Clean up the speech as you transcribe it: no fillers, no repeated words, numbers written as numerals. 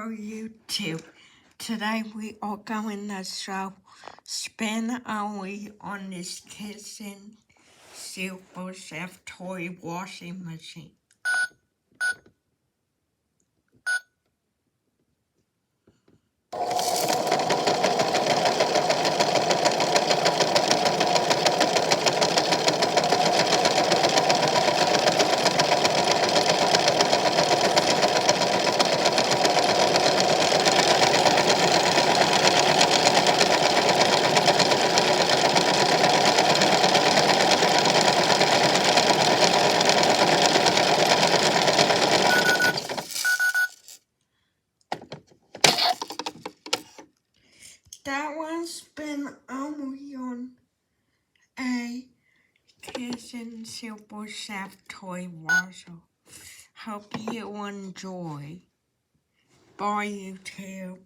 YouTube. Today we are going to show spin Oiny on this kitchen Super Chef toy washing machine. That one's been Oiny on a kitchen Super Chef toy washer. Hope you enjoy. Bye YouTube.